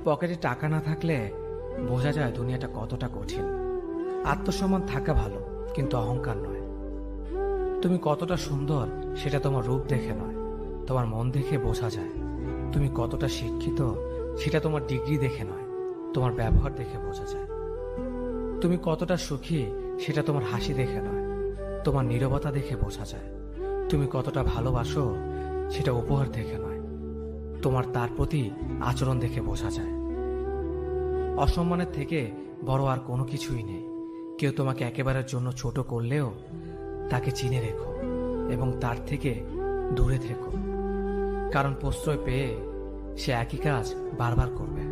পকেটে টাকা না থাকলে বোঝা যায় দুনিয়াটা কতটা কঠিন। আত্মসম্মান থাকা ভালো, কিন্তু অহংকার নয়। তুমি কতটা সুন্দর সেটা তোমার রূপ দেখে নয়, তোমার মন দেখে বোঝা যায়। তুমি কতটা শিক্ষিত সেটা তোমার ডিগ্রি দেখে নয়, তোমার ব্যবহার দেখে বোঝা যায়। তুমি কতটা সুখী সেটা তোমার হাসি দেখে নয়, তোমার নীরবতা দেখে বোঝা যায়। তুমি কতটা ভালোবাসো সেটা উপহার দেখে নয়, তোমার তার প্রতি আচরণ দেখে বোঝা যায়। অসম্মানের থেকে বড় আর কোনো কিছুই নেই। কেউ তোমাকে একেবারের জন্য ছোট করলেও তাকে চিনে রেখো এবং তার থেকে দূরে থেকো, কারণ প্রশ্রয় পেয়ে সে একই কাজ বারবার করবে।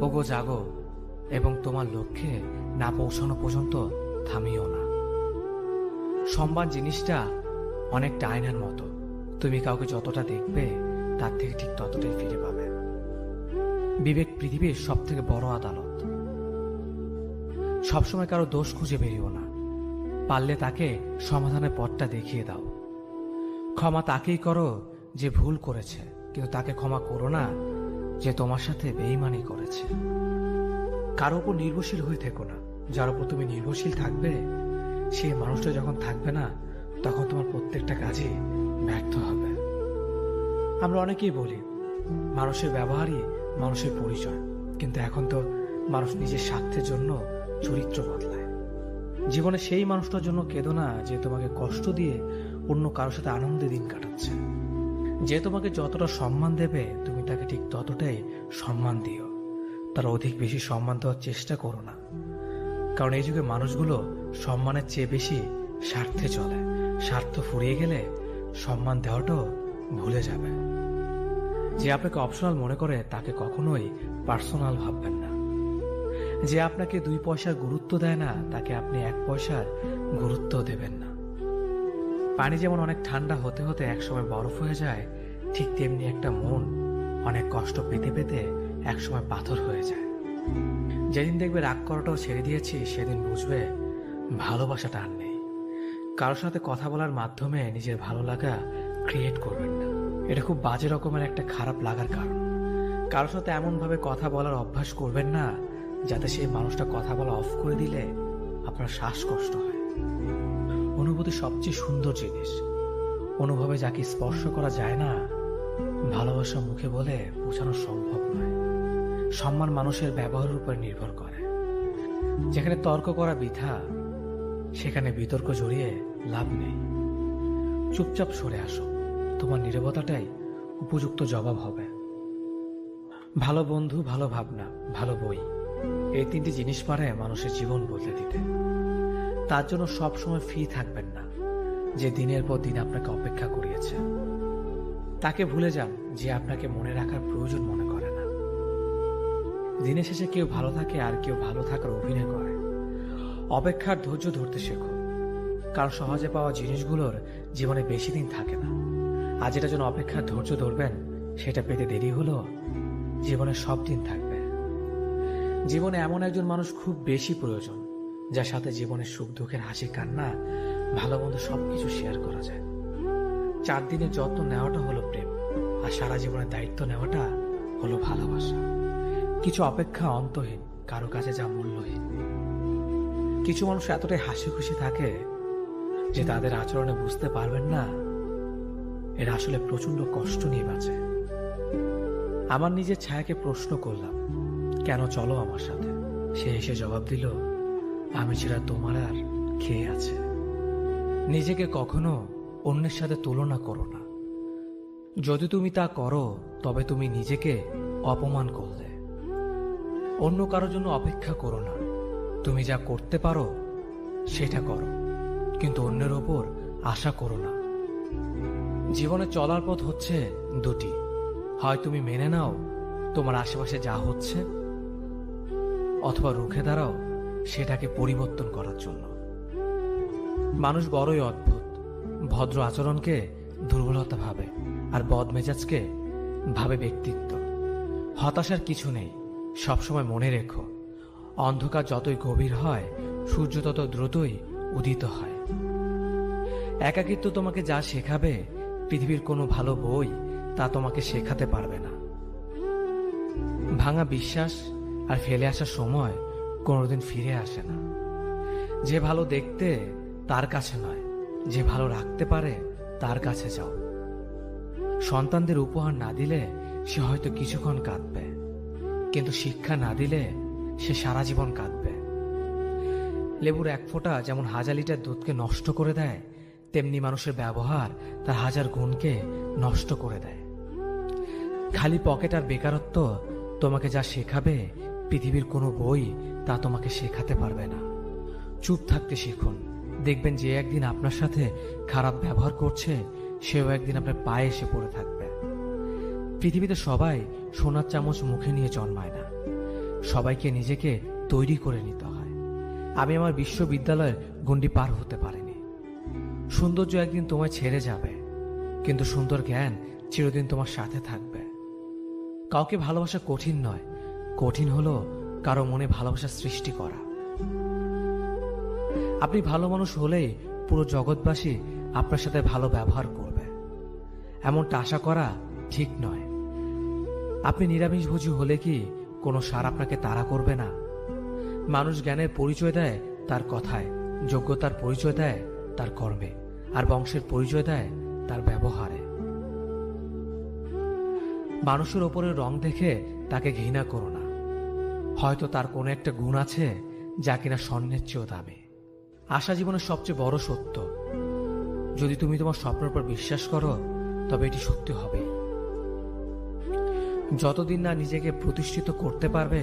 ওগো জাগো এবং তোমার লক্ষ্যে না পৌঁছানো পর্যন্ত থামিও না। সম্মান জিনিসটা অনেকটা আয়নার মতো, তুমি কাউকে যতটা দেখবে তার থেকে ঠিক ততটাই ফিরে পাবে। বিবেক পৃথিবীর সব থেকে বড় আদালত। সবসময় কারো দোষ খুঁজে বেরিও না, পারলে তাকে সমাধানের পথটা দেখিয়ে দাও। ক্ষমা তাকেই করো যে ভুল করেছে, কিন্তু তাকে ক্ষমা করো না যে তোমার সাথে বেঈমানি করেছে। কারো উপর নির্ভরশীল হয়ে থেকো না, যার উপর তুমি নির্ভরশীল থাকবে সেই মানুষটা যখন থাকবে না, তখন তোমার প্রত্যেকটা কাজে ব্যর্থ হবে। আমরা অনেকেই বলি মানুষের ব্যবহারই মানুষের পরিচয়, কিন্তু এখন তো মানুষ নিজের স্বার্থের জন্য চরিত্র বদলায়। জীবনে সেই মানুষটার জন্য কেঁদো না যে তোমাকে কষ্ট দিয়ে অন্য কারোর সাথে আনন্দে দিন কাটাচ্ছে। যে তোমাকে যতটা সম্মান দেবে তুমি তাকে ঠিক ততটাই সম্মান দিও, তার অধিক বেশি সম্মান দেওয়ার চেষ্টা করো না, কারণ এই যুগে মানুষগুলো সম্মানের চেয়ে বেশি স্বার্থে চলে। স্বার্থ ফুরিয়ে গেলে সম্মান দেওয়াটাও ভুলে যাবে। যে আপনাকে অপশনাল মনে করে তাকে কখনোই পার্সোনাল ভাববেন না। যে আপনাকে 2 পয়সার গুরুত্ব দেয় না তাকে আপনি 1 পয়সার গুরুত্ব দেবেন না। পানি যেমন অনেক ঠান্ডা হতে হতে একসময় বরফ হয়ে যায়, ঠিক তেমনি একটা মন অনেক কষ্ট পেতে পেতে একসময় পাথর হয়ে যায়। যেদিন দেখবে রাগ করাটাও ছেড়ে দিয়েছি সেদিন বুঝবে ভালোবাসাটা আর নেই। কারোর সাথে কথা বলার মাধ্যমে নিজের ভালো লাগা ক্রিয়েট করবেন না, এটা খুব বাজে রকমের একটা খারাপ লাগার কারণ। কারোর সাথে এমনভাবে কথা বলার অভ্যাস করবেন না যাতে সেই মানুষটা কথা বলা অফ করে দিলে আপনার শ্বাসকষ্ট হয়। অনুভূতি সবচেয়ে সুন্দর জিনিস। অনুভবে যাকে স্পর্শ করা যায় না, ভালোবাসা মুখে বলে বোঝানো সম্ভব নয়। সম্মান মানুষের ব্যবহারের উপর নির্ভর করে। যেখানে তর্ক করা বৃথা, সেখানে বিতর্ক জড়িয়ে লাভ নেই। চুপচাপ সরে আসো, তোমার নীরবতাটাই উপযুক্ত জবাব হবে। ভালো বন্ধু, ভালো ভাবনা, ভালো বই, এই 3টি জিনিস পারে মানুষের জীবন বদলে দিতে। তার জন্য সবসময় ফ্রি থাকবেন না যে দিনের পর দিন আপনাকে অপেক্ষা করিয়েছে। তাকে ভুলে যান যে আপনাকে মনে রাখার প্রয়োজন মনে করে না। দিনের শেষে কেউ ভালো থাকে আর কেউ ভালো থাকার অভিনয় করে। অপেক্ষার ধৈর্য ধরতে শেখো, কারণ সহজে পাওয়া জিনিসগুলোর জীবনে বেশি দিন থাকে না। আর যেটার জন্য অপেক্ষার ধৈর্য ধরবেন সেটা পেতে দেরি হলো জীবনে সব দিন থাকবে। জীবনে এমন একজন মানুষ খুব বেশি প্রয়োজন যার সাথে জীবনের সুখ দুঃখের হাসি কান্না ভালো মন্দ সবকিছু শেয়ার করা যায়। 4 দিনের যত্ন নেওয়াটা হলো প্রেম, আর সারা জীবনের দায়িত্ব নেওয়াটা হলো ভালোবাসা। কিছু অপেক্ষা অন্তহীন, কারো কাছে যা মূল্যহীন। কিছু মানুষ এতটাই হাসি খুশি থাকে যে তাদের আচরণে বুঝতে পারবেন না এরা আসলে প্রচন্ড কষ্ট নিয়ে বাঁচে। আমার নিজের ছায়াকে প্রশ্ন করলাম, কেন চলো আমার সাথে? সে এসে জবাব দিল, আমি ছাড়া তোমার আর খেয়ে আছে। নিজেকে কখনো অন্যের সাথে তুলনা করো না। যদি তুমি তা করো তবে তুমি নিজেকে অপমান করলে। অন্য কারোর জন্য অপেক্ষা করো না। তুমি যা করতে পারো সেটা করো, কিন্তু অন্যের ওপর আশা করো না। জীবনে চলার পথ হচ্ছে 2টি, হয় তুমি মেনে নাও তোমার আশেপাশে যা হচ্ছে, অথবা রুখে দাঁড়াও সেটাকে পরিবর্তন করার জন্য। মানুষ বড়ই অদ্ভুত। ভদ্র আচরণকে দুর্বলতা ভাবে, আর বদমেজাজকে ভাবে ব্যক্তিত্ব। হতাশার কিছু নেই, সবসময় মনে রেখো, অন্ধকার যতই গভীর হয় সূর্য তত দ্রুতই উদিত হয়। একাকিত্ব তোমাকে যা শেখাবে পৃথিবীর কোনো ভালো বই তা তোমাকে শেখাতে পারবে না। ভাঙা বিশ্বাস আর ফেলে আসার সময় কোনোদিন ফিরে আসে না। যে ভালো দেখতে তার কাছে নয়, যে ভালো রাখতে পারে তার কাছে যাও। সন্তানদের উপহার না দিলে সে হয়তো কিছুক্ষণ কাঁদবে, কিন্তু শিক্ষা না দিলে সে সারা জীবন কাঁদবে। লেবুর এক ফোঁটা যেমন 1000 লিটার দুধকে নষ্ট করে দেয়, তেমনি মানুষের ব্যবহার তার 1000 গুণকে নষ্ট করে দেয়। খালি পকেট আর বেকারত্ব তোমাকে যা শেখাবে, পৃথিবীর কোনো বই তা তোমাকে শেখাতে পারবে না। চুপ থাকতে শিখুন, দেখবেন যে একদিন আপনার সাথে খারাপ ব্যবহার করছে, সেও একদিন আপনার পায়ে এসে পড়ে থাকবে। পৃথিবীতে সবাই সোনার চামচ মুখে নিয়ে জন্মায় না, সবাইকে নিজেকে তৈরি করে নিতে হয়। আমি আমার বিশ্ববিদ্যালয়ের গণ্ডি পার হতে পারিনি। সৌন্দর্য একদিন তোমায় ছেড়ে যাবে, কিন্তু সুন্দর জ্ঞান চিরদিন তোমার সাথে থাকবে। কাউকে ভালোবাসা কঠিন নয়, কঠিন হলো কারো মনে ভালোবাসা সৃষ্টি করা। আপনি ভালো মানুষ হলেই পুরো জগৎবাসী আপনার সাথে ভালো ব্যবহার করবে, এমনটা আশা করা ঠিক নয়। আপনি নিরামিষভোজী হলে কি কোনো সার আপনাকে তাড়া করবে না? মানুষ জ্ঞানের পরিচয় দেয় তার কথায়, যোগ্যতার পরিচয় দেয় তার কর্মে, আর বংশের পরিচয় দেয় তার ব্যবহারে। মানুষের ওপরে রং দেখে তাকে ঘৃণা করো না, হয়তো তার কোনো একটা গুণ আছে যা কিনা স্বর্ণের চেয়েও দামি। আশা জীবনের সবচেয়ে বড় সত্য। যদি তুমি তোমার স্বপ্নের উপর বিশ্বাস করো, তবে এটি সত্যি হবে। যতদিন না নিজেকে প্রতিষ্ঠিত করতে পারবে,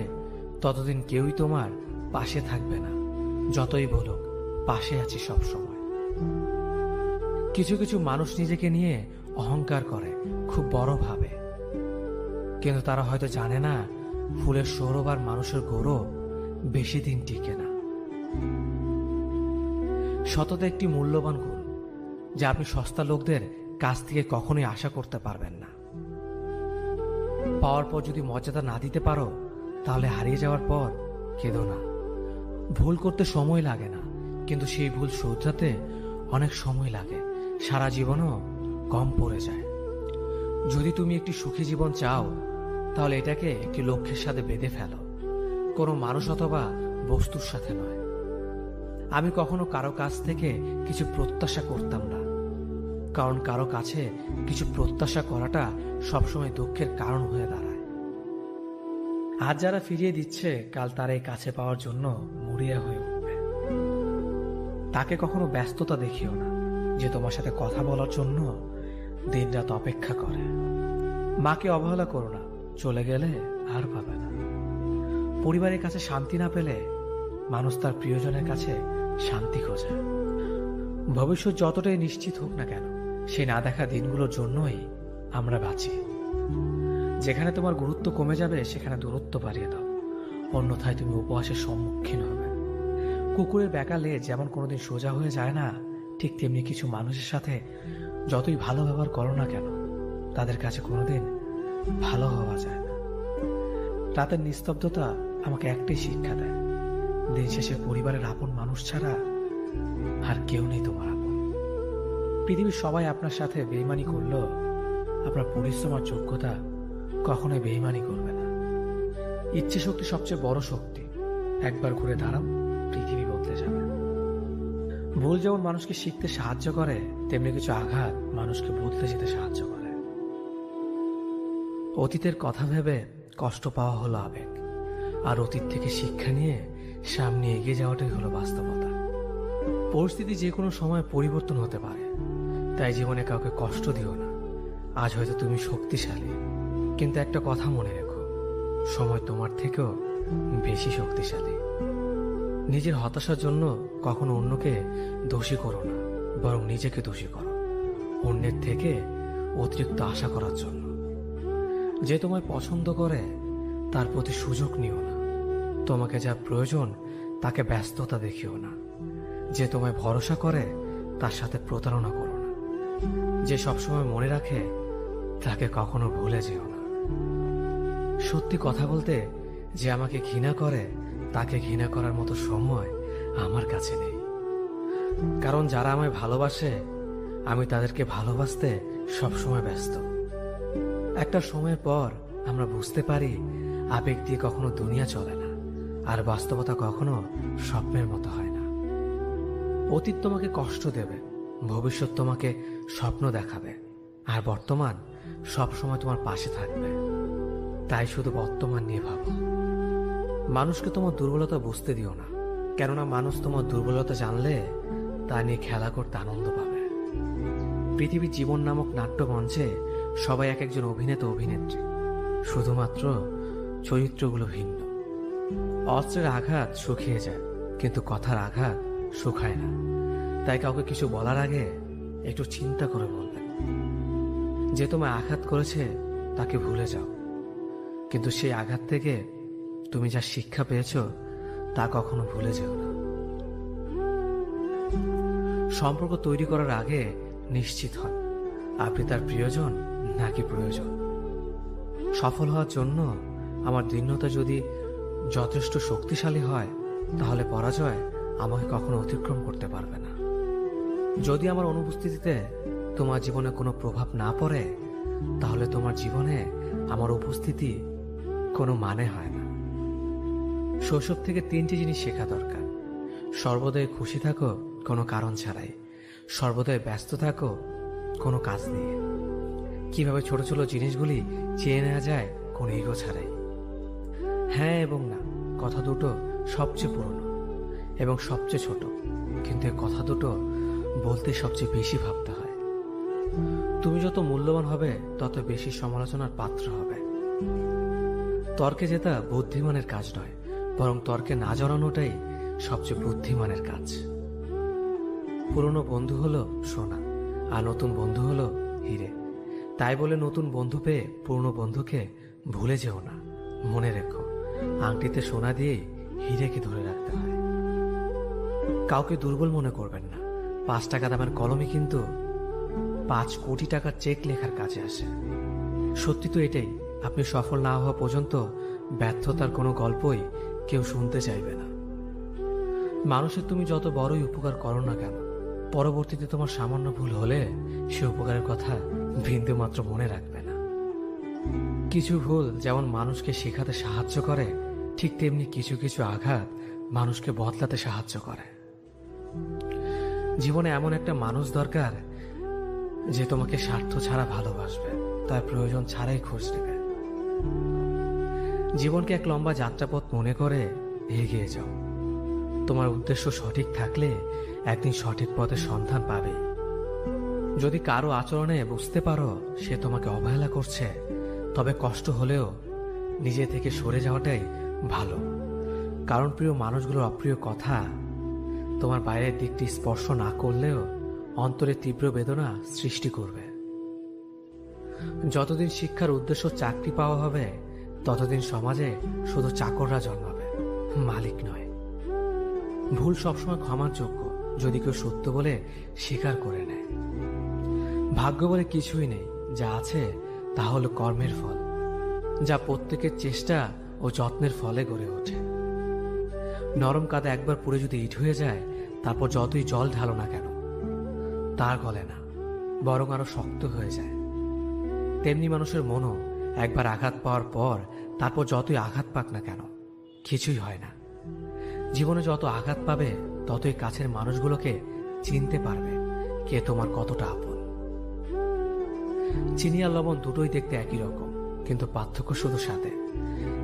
ততদিন কেউই তোমার পাশে থাকবে না। যতই বলুক পাশে আছি সব সময়। কিছু কিছু মানুষ নিজেকে নিয়ে অহংকার করে, খুব বড় ভাবে, কিন্তু তারা হয়তো জানে না ফুলের সৌরভ আর মানুষের গৌরব বেশি দিন টিকে না। সততা একটি মূল্যবান গুণ, যা আপনি সস্তা লোকদের কাছ থেকে কখনোই আশা করতে পারবেন না। পাওয়ার পর যদি মর্যাদা না দিতে পারো, তাহলে হারিয়ে যাওয়ার পর কেঁদো না। ভুল করতে সময় লাগে না, কিন্তু সেই ভুল শুধরাতে অনেক সময় লাগে, সারা জীবনও কম পড়ে যায়। যদি তুমি একটি সুখী জীবন চাও, তাহলে এটাকে একটি লক্ষ্যের সাথে বেঁধে ফেলো, কোনো মানুষ অথবা বস্তুর সাথে নয়। আমি কখনো কারো কাছ থেকে কিছু প্রত্যাশা করতাম না, কারণ কারো কাছে কিছু প্রত্যাশা করাটা সবসময় দুঃখের কারণ হয়ে দাঁড়ায়। আজ যারা ফিরিয়ে দিচ্ছে, কাল তারা এই কাছে পাওয়ার জন্য মরিয়া হয়ে উঠবে। তাকে কখনো ব্যস্ততা দেখিও না, যে তোমার সাথে কথা বলার জন্য দিনরাত অপেক্ষা করে। মাকে অবহেলা করো না, চলে গেলে আর পাবে না। পরিবারের কাছে শান্তি না পেলে মানুষ তার প্রিয়জনের কাছে শান্তি খোঁজে। ভবিষ্যৎ যতটাই নিশ্চিত হোক না কেন, সেই না দেখা দিনগুলোর জন্যই আমরা বাঁচি। যেখানে তোমার গুরুত্ব কমে যাবে, সেখানে দূরত্ব বাড়িয়ে দাও, অন্যথায় তুমি উপহাসের সম্মুখীন হবে। কুকুরের বেঁকা লেজ যেমন কোনোদিন সোজা হয়ে যায় না, ঠিক তেমনি কিছু মানুষের সাথে যতই ভালো ব্যবহার করো না কেন, তাদের কাছে কোনোদিন ভালো হওয়া যায় না। রাতের নিস্তব্ধতা আমাকে একটাই শিক্ষা দেয়, দিন শেষে পরিবারের আপন মানুষ ছাড়া আর কেউ নেই তোমার আপন। পৃথিবীর সবাই আপনার সাথে বেইমানি করলেও আপনার পরিশ্রম আর যোগ্যতা কখনোই বেইমানি করবে না। ইচ্ছে শক্তি সবচেয়ে বড় শক্তি। একবার ঘুরে দাঁড়াও, পৃথিবী বদলে যাবে। ভুল যেমন মানুষকে শিখতে সাহায্য করে, তেমনি কিছু আঘাত মানুষকে বদলে যেতে সাহায্য করে। অতীতের কথা ভেবে কষ্ট পাওয়া হলো আবেগ, আর অতীত থেকে শিক্ষা নিয়ে সামনে এগিয়ে যাওয়াটাই হলো বাস্তবতা। পরিস্থিতি যে কোনো সময় পরিবর্তন হতে পারে, তাই জীবনে কাউকে কষ্ট দিও না। আজ হয়তো তুমি শক্তিশালী, কিন্তু একটা কথা মনে রেখো, সময় তোমার থেকেও বেশি শক্তিশালী। নিজের হতাশার জন্য কখনো অন্যকে দোষী করো না, বরং নিজেকে দোষী করো অন্যের থেকে অতিরিক্ত আশা করার জন্য। যে তোমায় পছন্দ করে তার প্রতি সুযোগ নিও না, তোমাকে যা প্রয়োজন তাকে ব্যস্ততা দেখিও না। যে তোমায় ভরসা করে তার সাথে প্রতারণা করো না। যে সবসময় মনে রাখে তাকে কখনো ভুলে যেও না। সত্যি কথা বলতে, যে আমাকে ঘৃণা করে তাকে ঘৃণা করার মতো সময় আমার কাছে নেই, কারণ যারা আমায় ভালোবাসে আমি তাদেরকে ভালোবাসতে সবসময় ব্যস্ত। একটা সময়ের পর আমরা বুঝতে পারি আবেগ দিয়ে কখনো দুনিয়া চলে না, আর বাস্তবতা কখনো স্বপ্নের মতো হয় না। অতীত তোমাকে কষ্ট দেবে, ভবিষ্যৎ তোমাকে স্বপ্ন দেখাবে, আর বর্তমান সবসময় তোমার পাশে থাকবে। তাই শুধু বর্তমান নিয়ে ভাবো। মানুষকে তোমার দুর্বলতা বুঝতে দিও না, কেননা মানুষ তোমার দুর্বলতা জানলে তা নিয়ে খেলা করতে আনন্দ পাবে। পৃথিবীর জীবন নামক নাট্যমঞ্চে সবাই এক একজন অভিনেতা অভিনেত্রী, শুধুমাত্র চরিত্রগুলো ভিন্ন। অস্ত্রের আঘাত শুকিয়ে যায়, কিন্তু কথার আঘাত শুকায় না। তাই কাউকে কিছু বলার আগে একটু চিন্তা করে বলবেন। যে তোমায় আঘাত করেছে তাকে ভুলে যাও, কিন্তু সেই আঘাত থেকে তুমি যা শিক্ষা পেয়েছ তা কখনো ভুলে যেও না। সম্পর্ক তৈরি করার আগে নিশ্চিত হন আপনি তার প্রিয়জন নাকি প্রয়োজন। সফল হওয়ার জন্য আমার দৃঢ়তা যদি যথেষ্ট শক্তিশালী হয়, তাহলে পরাজয় আমাকে কখনো অতিক্রম করতে পারবে না। যদি আমার অনুপস্থিতিতে তোমার জীবনে কোনো প্রভাব না পড়ে, তাহলে তোমার জীবনে আমার উপস্থিতি কোনো মানে হয় না। শৈশব থেকে 3টি জিনিস শেখা দরকার: সর্বদাই খুশি থাকো কোনো কারণ ছাড়াই, সর্বদাই ব্যস্ত থাকো কোনো কাজ নিয়ে, কিভাবে ছোট ছোট জিনিসগুলি চেয়ে নেওয়া যায় কোনো ইগো ছাড়াই। হ্যাঁ এবং না কথা দুটো সবচেয়ে পুরনো এবং সবচেয়ে ছোট, কিন্তু এই কথা দুটো বলতে সবচেয়ে বেশি ভাবতে হয়। তুমি যত মূল্যবান হবে তত বেশি সমালোচনার পাত্র হবে। তর্কে জেতা বুদ্ধিমানের কাজ নয়, বরং তর্কে না জড়ানোটাই সবচেয়ে বুদ্ধিমানের কাজ। পুরনো বন্ধু হলো সোনা, আর নতুন বন্ধু হলো হিরে। তাই বলে নতুন বন্ধু পেয়ে পুরনো বন্ধুকে ভুলে যেও না। মনে রেখো, আংটিতে সোনা দিয়েই হিরেকে ধরে রাখতে হয়। কাউকে দুর্বল মনে করবেন না। 5 টাকা দামের কলমে কিন্তু 5 কোটি টাকার চেক লেখার কাজে আসে। সত্যি তো এটাই, আপনি সফল না হওয়া পর্যন্ত ব্যর্থতার কোনো গল্পই কেউ শুনতে চাইবে না। মানুষের তুমি যত বড়ই উপকার করো না কেন, পরবর্তীতে তোমার সামান্য ভুল হলে সে উপকারের কথা বিন্দুমাত্র মনে রাখবে না। কিছু ভুল যেমন মানুষকে শেখাতে সাহায্য করে, ঠিক তেমনি কিছু কিছু আঘাত মানুষকে বদলাতে সাহায্য করে। জীবনে এমন একটা মানুষ দরকার যে তোমাকে স্বার্থ ছাড়া ভালোবাসবে, তার প্রয়োজন ছাড়াই খোঁজ নেবে। জীবনকে এক লম্বা যাত্রাপথ মনে করে এগিয়ে যাও। তোমার উদ্দেশ্য সঠিক থাকলে একদিন সঠিক পথের সন্ধান পাবে। যদি কারো আচরণে বুঝতে পারো সে তোমাকে অবহেলা করছে, তবে কষ্ট হলেও নিজে থেকে সরে যাওয়াটাই ভালো। কারণ প্রিয় মানুষগুলোর অপ্রিয় কথা তোমার বাইরের দিকটি স্পর্শ না করলেও অন্তরে তীব্র বেদনা সৃষ্টি করবে। যতদিন শিক্ষার উদ্দেশ্য চাকরি পাওয়া হবে, ততদিন সমাজে শুধু চাকররা জন্মাবে, মালিক নয়। ভুল সবসময় ক্ষমার যোগ্য যদি কেউ সত্য বলে স্বীকার করে নেয়। ভাগ্য বলে কিছুই নেই, যা আছে তা হলো কর্মের ফল, যা প্রত্যেকের চেষ্টা ও যত্নের ফলে গড়ে ওঠে। নরম কাদা একবার পুড়ে যদি ইট হয়ে যায়, তারপর যতই জল ঢালো না কেন তার গলে না, বরং আরো শক্ত হয়ে যায়। তেমনি মানুষের মনও একবার আঘাত পাওয়ার পর তারপর যতই আঘাত পাক না কেন কিছুই হয় না। জীবনে যত আঘাত পাবে ততই কাছের মানুষগুলোকে চিনতে পারবে কে তোমার কতটা আপন। চিনি আর লবণ দুটোই দেখতে একই রকম, কিন্তু পার্থক্য শুধু সাথে।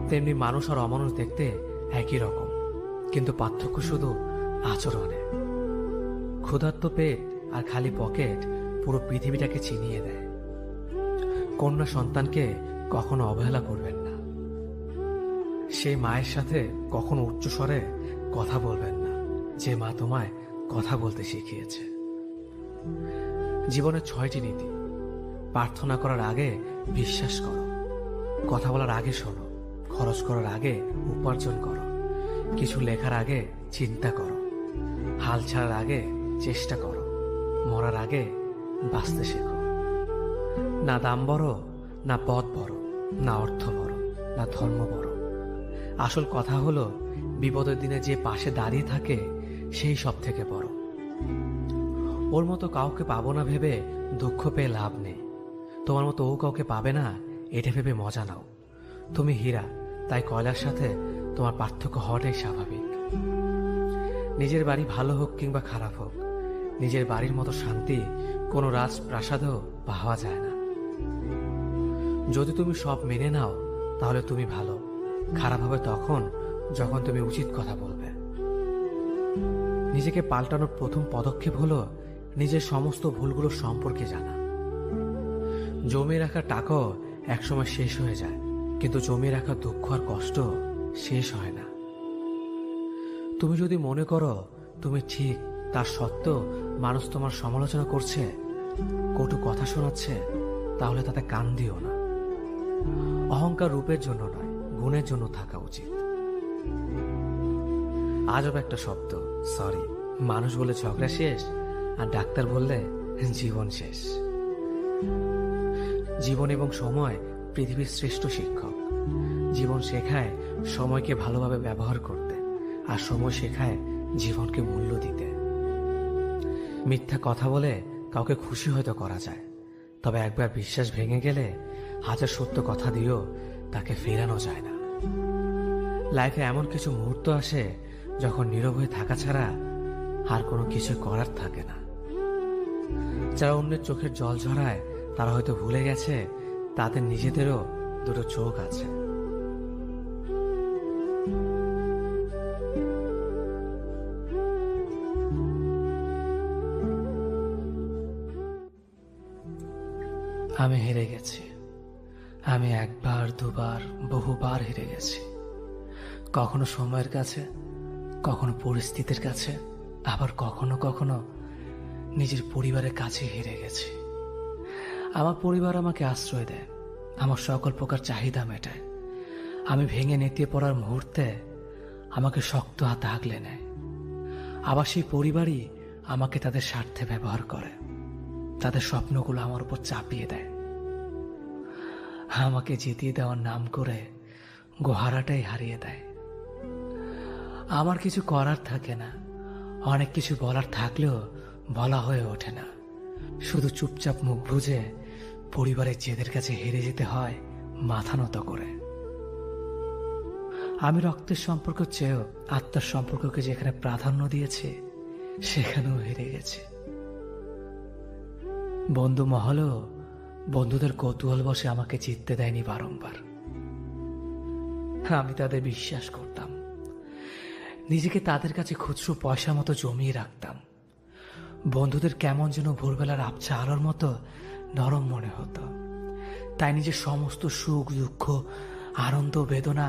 তেমনি মানুষ আর অমানুষ দেখতে একই রকম, কিন্তু পার্থক্য শুধু আচরণে। ক্ষুধার্ত পেট আর খালি পকেট পুরো পৃথিবীটাকে চিনিয়ে দেয়। কন্যা সন্তানকে কখনো অবহেলা করবেন না। সেই মায়ের সাথে কখনো উচ্চস্বরে কথা বলবেন না, যে মা তোমায় কথা বলতে শিখিয়েছে। জীবনের 6টি নীতি: প্রার্থনা করার আগে বিশ্বাস করো, কথা বলার আগে শোনো, খরচ করার আগে উপার্জন করো, কিছু লেখার আগে চিন্তা করো, হাল ছাড়ার আগে চেষ্টা করো, মরার আগে বাঁচতে শেখো। না দাম বড়, না পদ বড়, না অর্থ বড়, না ধর্ম বড়। আসল কথা হলো বিপদের দিনে যে পাশে দাঁড়িয়ে থাকে সেই সব থেকে বড়। ওর মতো কাউকে পাবো না ভেবে দুঃখ পেয়ে লাভ নেই। তোমার মতো ও কাউকে পাবে না এটা ভেবে মজা নাও। তুমি হীরা, তাই কয়লার সাথে তোমার পার্থক্য হওয়াটাই স্বাভাবিক। নিজের বাড়ি ভালো হোক কিংবা খারাপ হোক, নিজের বাড়ির মতো শান্তি কোনো রাজপ্রাসাদেও পাওয়া যায় না। যদি তুমি সব মেনে নাও তাহলে তুমি ভালো, খারাপ হবে তখন যখন তুমি উচিত কথা বলবে। নিজেকে পাল্টানোর প্রথম পদক্ষেপ হলো নিজের সমস্ত ভুলগুলো সম্পর্কে জানা। জমিয়ে রাখা টাকাও একসময় শেষ হয়ে যায়, কিন্তু জমিয়ে রাখা দুঃখ আর কষ্ট শেষ হয় না। তুমি যদি মনে করো তুমি ঠিক, তার সত্ত্বেও মানুষ তোমার সমালোচনা করছে, কটু কথা শোনাচ্ছে, তাহলে তাতে কান দিও না। অহংকার রূপের জন্য নয়, গুণের জন্য থাকা উচিত। আজব একটা শব্দ সরি। মানুষ বলে ঝগড়া শেষ, আর ডাক্তার বললে জীবন শেষ। জীবন এবং সময় পৃথিবীর শ্রেষ্ঠ শিক্ষক। জীবন শেখায় সময়কে ভালোভাবে ব্যবহার করতে, আর সময় শেখায় জীবনকে মূল্য দিতে। মিথ্যা কথা বলে কাউকে খুশি হয়তো করা যায়, তবে একবার বিশ্বাস ভেঙে গেলে হাজার সত্য কথা দিয়েও তাকে ফেরানো যায় না। লাইফে এমন কিছু মুহূর্ত আসে যখন নীরব হয়ে থাকা ছাড়া আর কোনো কিছু করার থাকে না। যারা অন্যের চোখের জল ঝরায় তারা হয়তো ভুলে গেছে তাদের নিজেদেরও দুটো চোখ আছে। আমি হেরে গেছি। আমি একবার দুবার বহুবার হেরে গেছি। কখনো সময়ের কাছে, কখনো পরিস্থিতির কাছে, আবার কখনো কখনো নিজের পরিবারের কাছে হেরে গেছি। আমার পরিবার আমাকে আশ্রয় দেয়, আমার সকল প্রকার চাহিদা মেটায়। আমি ভেঙে নেতিয়ে পড়ার মুহূর্তে আমাকে শক্ত হাতে আগলে নেয়। আবার সেই পরিবারই আমাকে তাদের স্বার্থে ব্যবহার করে, তাদের স্বপ্নগুলো আমার উপর চাপিয়ে দেয়। আমাকে জিতিয়ে দেওয়ার নাম করে গোহারাটাই হারিয়ে দেয়। আমার কিছু করার থাকে না, অনেক কিছু বলার থাকলেও বলা হয়ে ওঠে না। শুধু চুপচাপ মুখ বুজে পরিবারের জেদের কাছে হেরে যেতে হয় মাথা নত করে। আমি রক্তের সম্পর্ক চেয়েও আত্মার সম্পর্ককে যেখানে প্রাধান্য দিয়েছি সেখানেও হেরে গেছি। বন্ধু মহলেও বন্ধুদের কৌতূহল বসে আমাকে জিততে দেয়নি বারংবার। আমি তাদের বিশ্বাস করতাম, নিজেকে তাদের কাছে খুচরো পয়সা মতো জমিয়ে রাখতাম। বন্ধুদের কেমন যেন ভোরবেলার আবছা আলোর মতো নরম মনে হতো, তাই নিজের সমস্ত সুখ দুঃখ আনন্দ বেদনা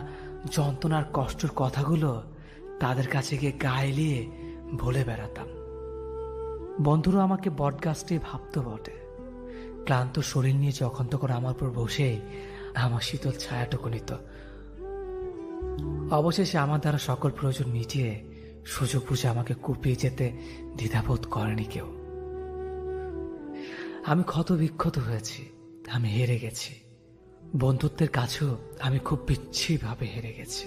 যন্ত্রণার কষ্টের কথাগুলো তাদের কাছে গিয়ে গায়ে এলিয়ে বলে বেড়াতাম। বন্ধুরা আমাকে বটগাছটি ভাবতো বটে, ক্লান্ত শরীর নিয়ে যখন তখন আমার উপর বসে আমার শীতল ছায়াটুকু নিত। অবশেষে আমার দ্বারা সকল প্রয়োজন মিটিয়ে সুযোগ বুঝে আমাকে কুপিয়ে যেতে দ্বিধাবোধ করেনি কেউ। আমি ক্ষত বিক্ষত হয়েছি, আমি হেরে গেছি। বন্ধুত্বের কাছেও আমি খুব বিচ্ছিরিভাবে হেরে গেছি।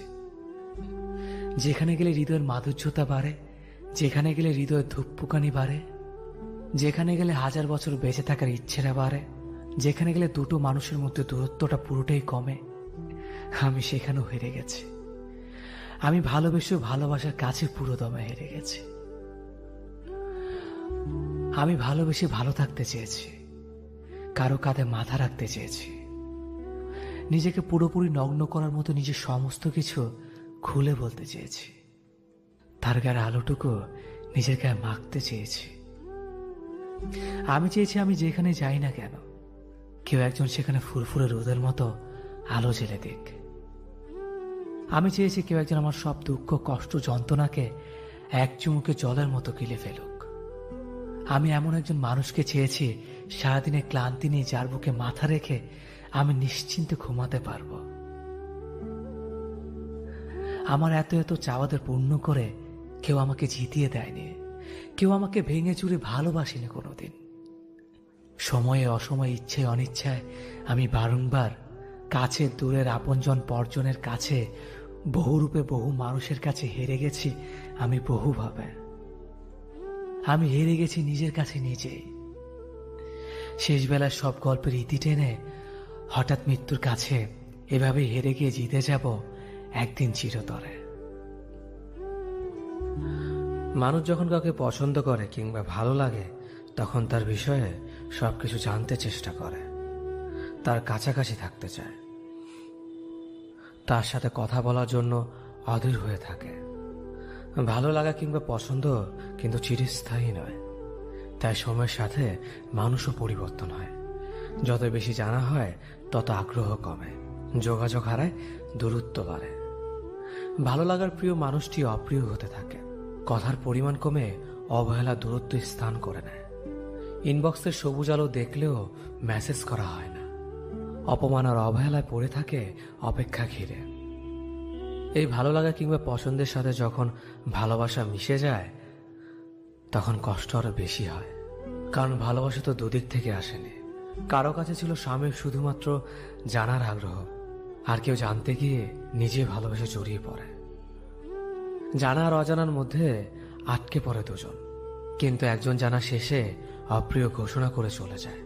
যেখানে গেলে হৃদয়ের মাধুর্যতা বাড়ে, যেখানে গেলে হৃদয়ের ধূপপুকানি বাড়ে, যেখানে গেলে হাজার বছর বেঁচে থাকার ইচ্ছেটা বাড়ে, যেখানে গেলে দুটো মানুষের মধ্যে দূরত্বটা পুরোটাই কমে, আমি সেখানেও হেরে গেছি। আমি ভালোবেসেও ভালোবাসার কাছে পুরো দমে হেরে গেছি। আমি ভালোবেসে ভালো থাকতে চেয়েছি, কারো কাঁধে মাথা রাখতে চেয়েছি, নিজেকে পুরোপুরি নগ্ন করার মতো নিজের সমস্ত কিছু খুলে বলতে চেয়েছি, তার গায়ের আলোটুকু নিজের গায়ে মাখতে চেয়েছি। আমি চেয়েছি আমি যেখানে যাই না কেন কেউ একজন সেখানে ফুরফুরে রোদের মতো আলো জ্বেলে দিক। আমি চেয়েছি কেউ একজন আমার সব দুঃখ কষ্ট যন্ত্রণাকে এক চুমুকে জলের মতো গিলে ফেলুক। আমি এমন একজন মানুষকে চেয়েছি সারাদিনে ক্লান্তি নিয়ে যার বুকে মাথা রেখে আমি নিশ্চিন্তে ঘুমাতে পারবো। আমার এত এত চাওয়াদের পূর্ণ করে কেউ আমাকে জিতিয়ে দেয়নি, কেউ আমাকে ভেঙে চুরে ভালোবাসেনি কোনোদিন। সময়ে অসময়ে ইচ্ছে অনিচ্ছায় আমি বারংবার কাছে দূরের আপনজন পরজনের কাছে বহুরূপে বহু মানুষের কাছে হেরে গেছি। আমি বহুভাবে আমি হেরে গেছি নিজের কাছে নিজেই। শেষ বেলায় সব গল্পের ইতি টেনে হঠাৎ মৃত্যুর কাছে এভাবে হেরে গিয়ে জিতে যাব একদিন চিরতরে। মানুষ যখন কাউকে পছন্দ করে কিংবা ভালো লাগে, তখন তার বিষয়ে সবকিছু জানতে চেষ্টা করে, তার কাছাকাছি থাকতে চায়, তার সাথে কথা বলার জন্য অধীর হয়ে থাকে। ভালো লাগা কিংবা পছন্দ কিন্তু চিরস্থায়ী নয়, তাই সময়ের সাথে মানুষও পরিবর্তন হয়। যত বেশি জানা হয় তত আগ্রহ কমে, যোগাযোগ হারায়, দূরত্ব বাড়ে। ভালো লাগার প্রিয় মানুষটি অপ্রিয় হতে থাকে, কথার পরিমাণ কমে অবহেলা দূরত্ব স্থান করে নেয়। ইনবক্সের সবুজ আলো দেখলেও মেসেজ করা হয় না, অপমান আর অবহেলায় পড়ে থাকে অপেক্ষা ঘিরে। এই ভালো লাগা কিংবা পছন্দের সাথে যখন ভালোবাসা মিশে যায়, তখন কষ্ট আরো বেশি হয়। কারণ ভালোবাসা তো দুদিক থেকে আসেনি। কারো কাছে ছিল স্বামীর শুধুমাত্র জানার আগ্রহ, আর কেউ জানতে গিয়ে নিজে ভালোবেসে জড়িয়ে পড়ে। জানা আর অজানার মধ্যে আটকে পড়ে দুজন, কিন্তু একজন জানা শেষে অপ্রিয় ঘোষণা করে চলে যায়,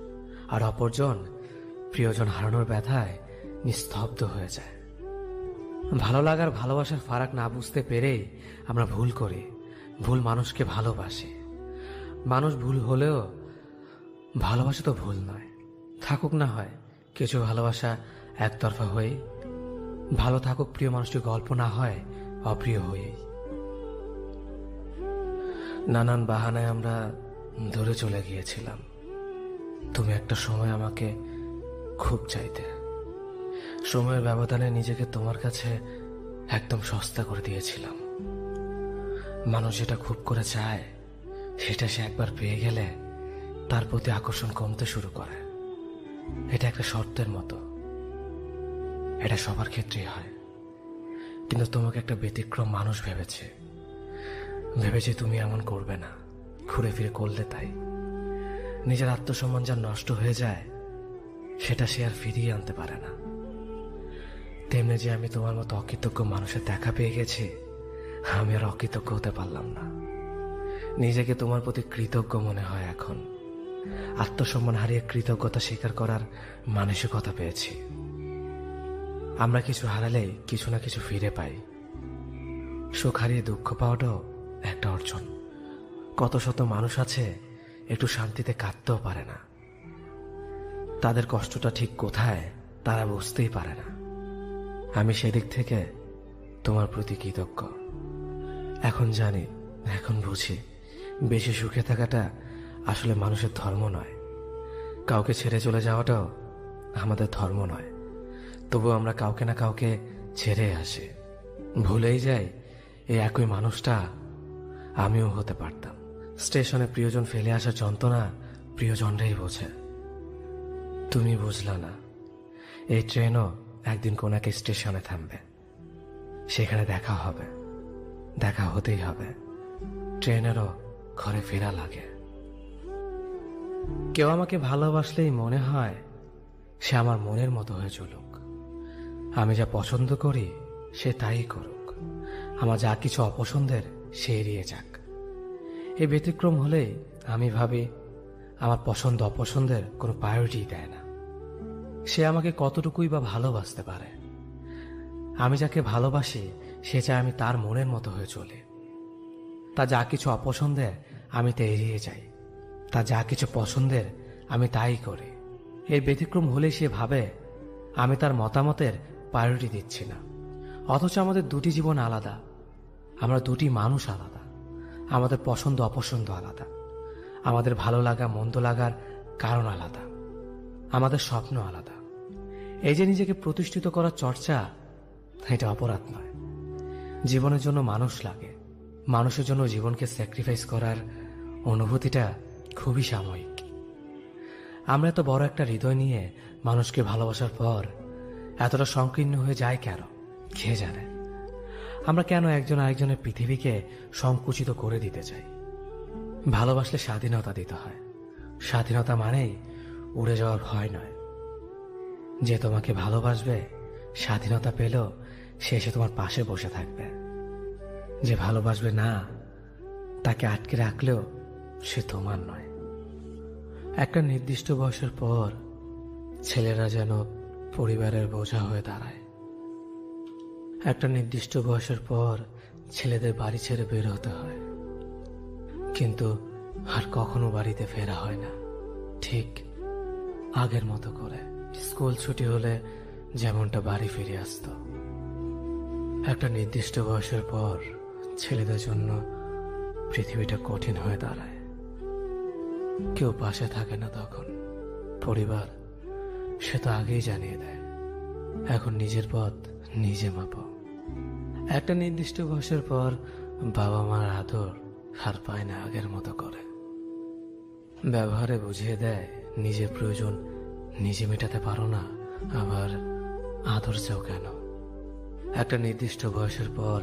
আর অপরজন প্রিয়জন হারানোর ব্যথায় নিস্তব্ধ হয়ে যায়। ভালো লাগার ভালোবাসার ফারাক না বুঝতে পেরেই আমরা ভুল করি, ভুল মানুষকে ভালোবাসি। মানুষ ভুল হলেও ভালোবাসা তো ভুল নয়। থাকুক না হয় কিছু ভালোবাসা একতরফা হয়ে, ভালো থাকুক প্রিয় মানুষটি গল্প না হয় অপ্রিয় হয়েই। নানান বাহানায় আমরা দূরে চলে গিয়েছিলাম। তুমি একটা সময় আমাকে খুব চাইতে, সময়ের ব্যবধানে নিজেকে তোমার কাছে একদম সস্তা করে দিয়েছিলাম। মানুষ যেটা খুব করে চায়, সেটা সে একবার পেয়ে গেলে তার প্রতি আকর্ষণ কমতে শুরু করে। এটা একটা শর্তের মতো, এটা সবার ক্ষেত্রেই হয়। কিন্তু তোমাকে একটা ব্যতিক্রম মানুষ ভেবেছে তুমি এমন করবে না, ঘুরে ফিরে করলে তাই। নিজের আত্মসম্মান যা নষ্ট হয়ে যায়, সেটা সে আর ফিরিয়ে আনতে পারে না। তেমনি যে আমি তোমার মতো অকৃতজ্ঞ মানুষের দেখা পেয়ে গেছি, আমি আর অকৃতজ্ঞ হতে পারলাম না। নিজেকে তোমার প্রতি কৃতজ্ঞ মনে হয় এখন। আত্মসম্মান হারিয়ে কৃতজ্ঞতা স্বীকার করার মানসিকতা পেয়েছি। আমরা কিছু হারালেই কিছু না কিছু ফিরে পাই। সুখ হারিয়ে দুঃখ পাওয়াটাও একটা অর্জন। কত শত মানুষ আছে একটু শান্তিতে কাঁদতেও পারে না, তাদের কষ্টটা ঠিক কোথায় তারা বুঝতেই পারে না। আমি সেদিক থেকে তোমার প্রতি কৃতজ্ঞ। এখন জানি, এখন বুঝি, বেশি সুখে থাকাটা আসলে মানুষের ধর্ম নয়। কাউকে ছেড়ে চলে যাওয়াটাও আমাদের ধর্ম নয়। তবু আমরা কাউকে না কাউকে ছেড়ে আসি, ভুলেই যাই এই একই মানুষটা আমিও হতে পারতাম। স্টেশনে প্রিয়জন ফেলে আসার যন্ত্রণা প্রিয়জনরাই বোঝে, তুমি বুঝলা না। এই ট্রেনও একদিন কোন এক স্টেশনে থামবে, সেখানে দেখা হবে, দেখা হতেই হবে। ট্রেনেরও ঘরে ফেরা লাগে। কেউ আমাকে ভালোবাসলেই মনে হয় সে আমার মনের মতো হয়ে চলুক। আমি যা পছন্দ করি সে তাই করুক, আমার যা কিছু অপছন্দের সে এড়িয়ে যাক। এই ব্যতিক্রম হলেই আমি ভাবি আমার পছন্দ অপছন্দের কোনো প্রায়োরিটি দেয় না। সে আমাকে কতটুকুই বা ভালোবাসতে পারে। আমি যাকে ভালোবাসি সে চায় আমি তার মনের মতো হয়ে চলি। তা যা কিছু অপছন্দের আমি তা এড়িয়ে যাই, তা যা কিছু পছন্দের আমি তাই করি। এই ব্যতিক্রম হলে সে ভাবে আমি তার মতামতের প্রায়োরিটি দিচ্ছি না। অথচ আমাদের দুটি জীবন আলাদা, আমরা দুটি মানুষ আলাদা, আমাদের পছন্দ অপছন্দ আলাদা, আমাদের ভালো লাগা মন্দ লাগার কারণ আলাদা, আমাদের স্বপ্ন আলাদা। এই যে নিজেকে প্রতিষ্ঠিত করার চর্চা, এটা অপরাধ নয়। জীবনের জন্য মানুষ লাগে, মানুষের জন্য জীবনকে স্যাক্রিফাইস করার অনুভূতিটা খুবই সাময়িক। আমরা এত বড় একটা হৃদয় নিয়ে মানুষকে ভালোবাসার পর এতটা সংকীর্ণ হয়ে যায় কেন, কে জানে? আমরা কেন একজন আরেকজনের পৃথিবীকে সংকুচিত করে দিতে চাই? ভালোবাসলে স্বাধীনতা দিতে হয়। স্বাধীনতা মানেই উড়ে যাওয়ার ভয় নয়। যে তোমাকে ভালোবাসবে, স্বাধীনতা পেলেও সে এসে তোমার পাশে বসে থাকবে। যে ভালোবাসবে না, তাকে আটকে রাখলেও সে তোমার নয়। একটা নির্দিষ্ট বয়সের পর ছেলেরা যেন পরিবারের বোঝা হয়ে দাঁড়ায়। একটা নির্দিষ্ট বয়সের পর ছেলেদের বাড়ি ছেড়ে বের হতে হয়, কিন্তু আর কখনো বাড়িতে ফেরা হয় না ঠিক আগের মতো করে। স্কুল ছুটি হলে যেমনটা বাড়ি ফিরে আসতো, একটা নির্দিষ্ট বয়সের পর ছেলেদের জন্য পৃথিবীটা কঠিন হয়ে দাঁড়ায়। কেউ পাশে থাকে না তখন। পরিবার সে তো আগেই জানিয়ে দেয়, এখন নিজের পথ নিজে মাপো। একটা নির্দিষ্ট বয়সের পর বাবা মার আদর আর পায় না আগের মতো করে। ব্যবহারে বুঝিয়ে দেয় নিজের প্রয়োজন নিজে মেটাতে পারো না, আবার আদর চাও কেন। একটা নির্দিষ্ট বয়সের পর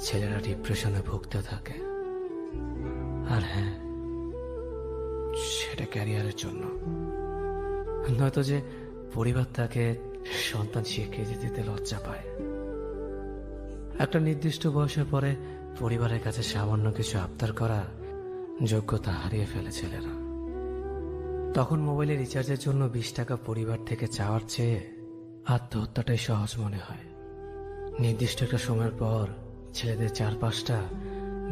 ছেলেরা ডিপ্রেশনে ভুগতে থাকে। আর হ্যাঁ, সেটা ক্যারিয়ারের জন্য, নয়তো যে পরিবার তাকে সন্তান স্বীকৃতি দিতে লজ্জা পায়। একটা নির্দিষ্ট বয়সের পরে পরিবারের কাছে সামান্য কিছু আবদার করা যোগ্যতা হারিয়ে ফেলে ছেলেরা। তখন মোবাইলের রিচার্জের জন্য 20 টাকা পরিবার থেকে চাওয়ার চেয়ে আত্মহত্যাটাই সহজ মনে হয়। নির্দিষ্ট একটা সময়ের পর ছেলেদের চারপাশটা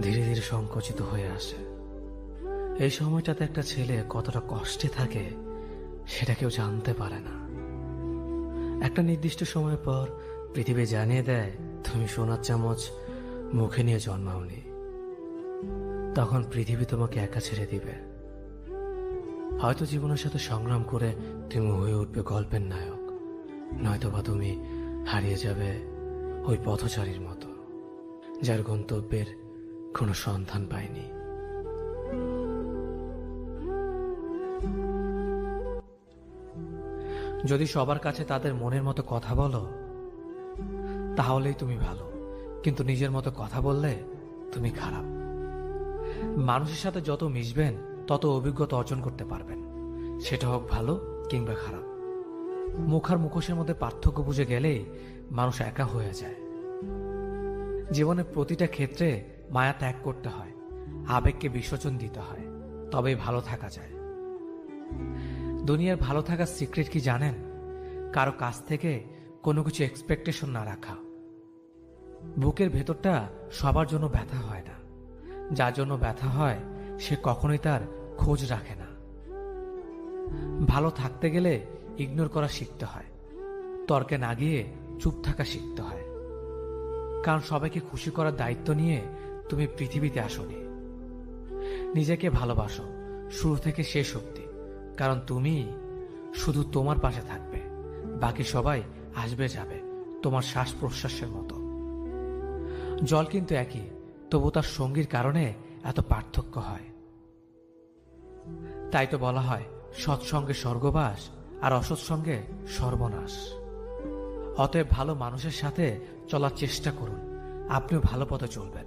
ধীরে ধীরে সংকুচিত হয়ে আসে। এই সময়টাতে একটা ছেলে কতটা কষ্টে থাকে সেটা কেউ জানতে পারে না। একটা নির্দিষ্ট সময় পর পৃথিবী জানিয়ে দেয় তুমি সোনার চামচ মুখে নিয়ে জন্মাওনি। তখন পৃথিবী তোমাকে একা ছেড়ে দিবে। হয়তো জীবনের সাথে সংগ্রাম করে তুমি হয়ে উঠবে গল্পের নায়ক, নয়তোবা তুমি হারিয়ে যাবে ওই পথচারীর মতো যার গন্তব্যের কোনো সন্ধান পায়নি। যদি সবার কাছে তাদের মনের মতো কথা বলো তাহলেই তুমি ভালো, কিন্তু নিজের মতো কথা বললে তুমি খারাপ। মানুষের সাথে যত মিশবেন তত অভিজ্ঞতা অর্জন করতে পারবেন, সেটা হোক ভালো কিংবা খারাপ। মুখ আর মুখোশের মধ্যে পার্থক্য বুঝে গেলেই মানুষ একা হয়ে যায়। জীবনের প্রতিটা ক্ষেত্রে মায়া ত্যাগ করতে হয়, আবেগকে বিসর্জন দিতে হয়, তবেই ভালো থাকা যায়। দুনিয়ার ভালো থাকার সিক্রেট কি জানেন? কারো কাছ থেকে কোনো কিছু এক্সপেকটেশন না রাখা। বুকের ভেতরটা সবার জন্য ব্যথা হয় না, যার জন্য ব্যথা হয় সে কখনোই তার খোঁজ রাখে না। ভালো থাকতে গেলে ইগনোর করা শিখতে হয়, তর্কে না গিয়ে চুপ থাকা শিখতে হয়। কারণ সবাইকে খুশি করার দায়িত্ব নিয়ে তুমি পৃথিবীতে আসোনি। নিজেকে ভালোবাসো শুরু থেকে শেষ অবধি, কারণ তুমি শুধু তোমার পাশে থাকবে, বাকি সবাই আসবে যাবে তোমার শ্বাস প্রশ্বাসের মতো। জল কিন্তু একই, তবু তার সঙ্গীর কারণে এত পার্থক্য হয়। তাই তো বলা হয় সৎসঙ্গে স্বর্গবাস আর অসৎসঙ্গে সর্বনাশ। অতএব ভালো মানুষের সাথে চলার চেষ্টা করুন, আপনিও ভালো পথে চলবেন।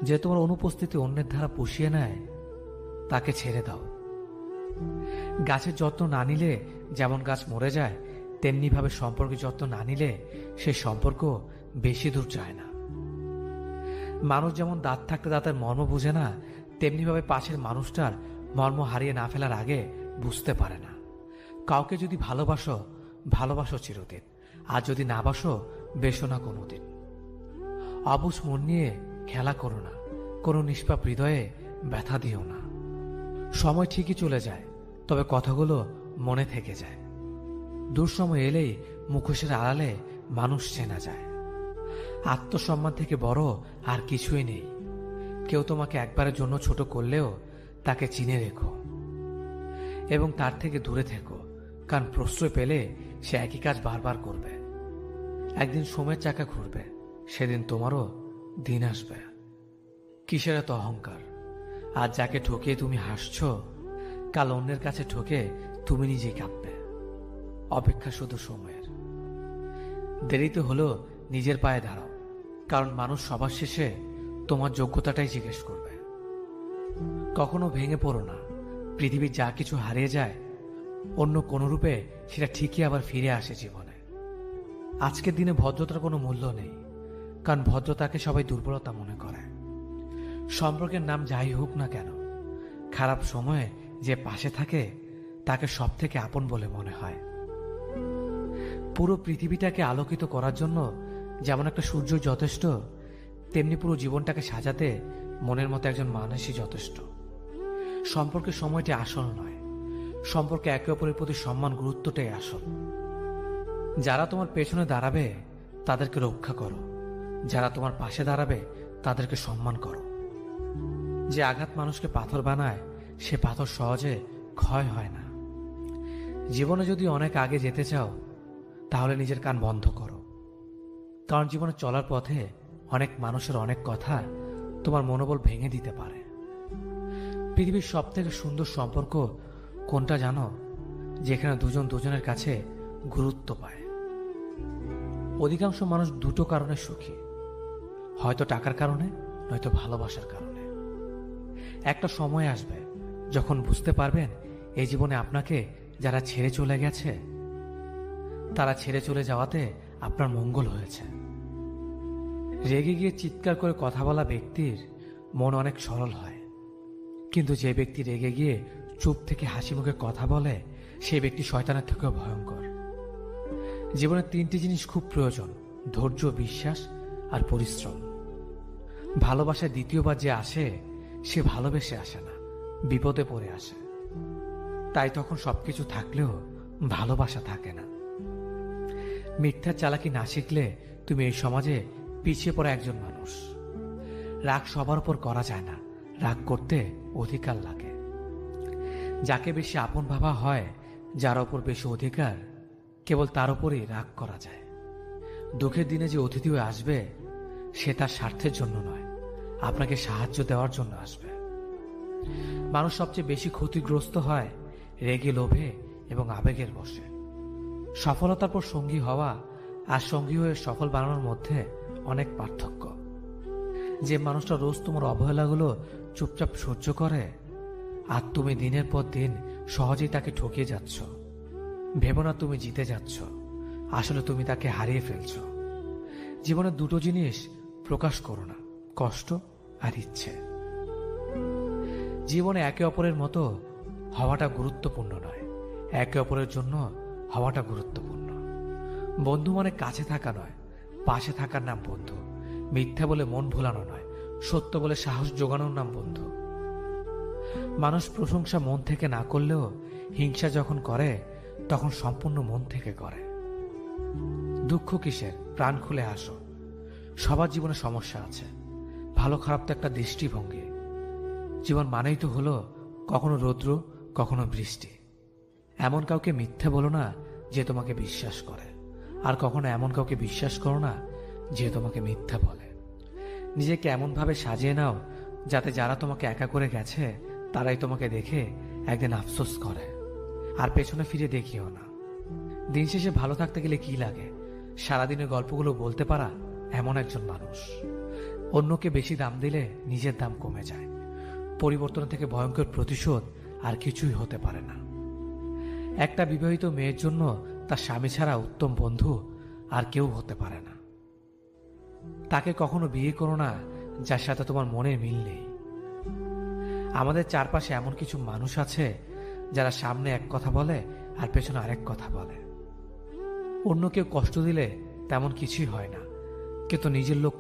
যে তোমার অনুপস্থিতি অন্যের ধারা পুষিয়ে নেয় তাকে ছেড়ে দাও। গাছের যত্ন না নিলে যেমন গাছ মরে যায়, তেমনি ভাবে সম্পর্কের যত্ন না নিলে সেই সম্পর্ক বেশি দূর যায় না। মানুষ যেমন দাঁত থাকতে দাঁতের মর্ম বুঝে না, তেমনি ভাবে পাশের মানুষটার মর্ম হারিয়ে না ফেলার আগে বুঝতে পারে না। কাউকে যদি ভালোবাসো, ভালোবাসো চিরদিন, আর যদি না বাসো, বেসো না কোনোদিন। অবুঝ মন নিয়ে খেলা করো না, কোনো নিষ্পাপ হৃদয়ে ব্যথা দিও না। সময় ঠিকই চলে যায়, তবে কথাগুলো মনে থেকে যায়। দুঃসময় এলেই মুখোশের আড়ালে মানুষ চেনা যায়। আত্মসম্মান থেকে বড় আর কিছুই নেই। কেউ তোমাকে একবারের জন্য ছোট করলেও তাকে চিনে রেখো এবং তার থেকে দূরে থেকো, কারণ প্রশ্রয় পেলে সে একই কাজ বারবার করবে। একদিন সময়ের চাকা ঘুরবে, সেদিন তোমারও দিন আসবে। কিসের এত অহংকার? আজ যাকে ঠকিয়ে তুমি হাসছো, কাল অন্যের কাছে ঠকে তুমি নিজেই কাঁদবে। অপেক্ষা শুধু সময়ের। দেরিতে হলেও নিজের পায়ে দাঁড়াও, কারণ মানুষ সবার শেষে তোমার যোগ্যতাটাই জিজ্ঞেস করবে। কখনো ভেঙে পড়ো না। পৃথিবীর যা কিছু হারিয়ে যায় অন্য কোনো রূপে সেটা ঠিকই আবার ফিরে আসে জীবনে। আজকের দিনে ভদ্রতার কোনো মূল্য নেই, কারণ ভদ্রতাকে সবাই দুর্বলতা মনে করে। সম্পর্কের নাম যাই হোক না কেন, খারাপ সময়ে যে পাশে থাকে তাকে সব থেকে আপন বলে মনে হয়। পুরো পৃথিবীটাকে আলোকিত করার জন্য যেমন একটা সূর্য যথেষ্ট, তেমনি পুরো জীবনটাকে সাজাতে মনের মতো একজন মানুষই যথেষ্ট। সম্পর্কের সময়টি আসল নয়, সম্পর্কে একে অপরের প্রতি সম্মান গুরুত্বটাই আসল। যারা তোমার পেছনে দাঁড়াবে তাদেরকে রক্ষা করো, যারা তোমার পাশে দাঁড়াবে তাদেরকে সম্মান করো। যে আঘাত মানুষকে পাথর বানায় সে পাথর সহজে ক্ষয় হয় না। জীবনে যদি অনেক আগে যেতে চাও তাহলে নিজের কান বন্ধ করো, কারণ জীবনে চলার পথে অনেক মানুষের অনেক কথা তোমার মনোবল ভেঙে দিতে পারে। পৃথিবীর সব থেকে সুন্দর সম্পর্ক কোনটা জানো? যেখানে দুজন দুজনের কাছে গুরুত্ব পায়। অধিকাংশ মানুষ দুটো কারণে সুখী, হয়তো টাকার কারণে, নয়তো ভালোবাসার কারণে। একটা সময় আসবে যখন বুঝতে পারবেন এই জীবনে আপনাকে যারা ছেড়ে চলে গেছে তারা ছেড়ে চলে যাওয়াতে আপনার মঙ্গল হয়েছে। রেগে গিয়ে চিৎকার করে কথা বলা ব্যক্তির মন অনেক সরল হয়, কিন্তু যে ব্যক্তি রেগে গিয়ে চুপ থেকে হাসি মুখে কথা বলে সেই ব্যক্তি শয়তানের থেকেও ভয়ঙ্কর। জীবনে তিনটি জিনিস খুব প্রয়োজন: ধৈর্য, বিশ্বাস আর পরিশ্রম। ভালোবাসায় দ্বিতীয়বার যে আসে সে ভালোবেসে আসে না, বিপদে পড়ে আসে। তাই তখন সবকিছু থাকলেও ভালোবাসা থাকে না। মিথ্যার চালাকি না শিখলে তুমি এই সমাজে পিছিয়ে পড়া একজন মানুষ। রাগ সবার উপর করা যায় না, রাগ করতে অধিকার লাগে। যাকে বেশি আপন ভাবা হয়, যার ওপর বেশি অধিকার, কেবল তার উপরই রাগ করা যায়। দুঃখের দিনে যে অতিথি হয়ে আসবে সে তার স্বার্থের জন্য নয়, আপনাকে সাহায্য দেওয়ার জন্য আসবে। মানুষ সবচেয়ে বেশি ক্ষতিগ্রস্ত হয় রেগে, লোভে এবং আবেগের বশে। সফলতার পর সঙ্গী হওয়া আর সঙ্গী হয়ে সফল বানানোর মধ্যে অনেক পার্থক্য। যে মানুষটা রোজ তোমার অবহেলাগুলো চুপচাপ সহ্য করে আর তুমি দিনের পর দিন সহজেই তাকে ঠকিয়ে যাচ্ছ, ভেবো না তুমি জিতে যাচ্ছ, আসলে তুমি তাকে হারিয়ে ফেলছ। জীবনে দুটো জিনিস প্রকাশ করো না: কষ্ট আর ইচ্ছে। জীবনে একে অপরের মতো হওয়াটা গুরুত্বপূর্ণ নয়, একে অপরের জন্য হওয়াটা গুরুত্বপূর্ণ। বন্ধু মানে কাছে থাকা নয়, পাশে থাকার নাম বন্ধু। মিথ্যা বলে মন ভোলানো নয়, সত্য বলে সাহস জোগানোর নাম বন্ধু। মানুষ প্রশংসা মন থেকে না করলেও হিংসা যখন করে তখন সম্পূর্ণ মন থেকে করে। দুঃখ কিসের? প্রাণ খুলে হাসো। সবার জীবনে সমস্যা আছে, ভালো খারাপ তো একটা দৃষ্টিভঙ্গি। জীবন মানেই তো হলো কখনো রৌদ্র, কখনো বৃষ্টি। এমন কাউকে মিথ্যে বলো না যে তোমাকে বিশ্বাস করে, আর কখনো এমন কাউকে বিশ্বাস করো না যে তোমাকে মিথ্যা বলে। নিজেকে এমনভাবে সাজিয়ে নাও যাতে যারা তোমাকে একা করে গেছে তারাই তোমাকে দেখে একদিন আফসোস করে। আর পেছনে ফিরে দেখিও না। দিন শেষে ভালো থাকতে গেলে কি লাগে? সারাদিনের গল্পগুলো বলতে পারা এমন একজন মানুষ। অন্যকে বেশি দাম দিলে নিজের দাম কমে যায়। পরিবর্তন থেকে ভয়ঙ্কর প্রতিশোধ আর কিছুই হতে পারে না। একটা বিবাহিত মেয়ের জন্য তার স্বামী ছাড়া উত্তম বন্ধু আর কেউ হতে পারে না। তাকে কখনো বিয়ে করো না যার সাথে তোমার মনের মিল নেই। আমাদের চারপাশে এমন কিছু মানুষ আছে যারা সামনে এক কথা বলে আর পেছনে আরেক কথা বলে। অন্য কেউ কষ্ট দিলে তেমন কিছুই হয় না, কিন্তু নিজের লোক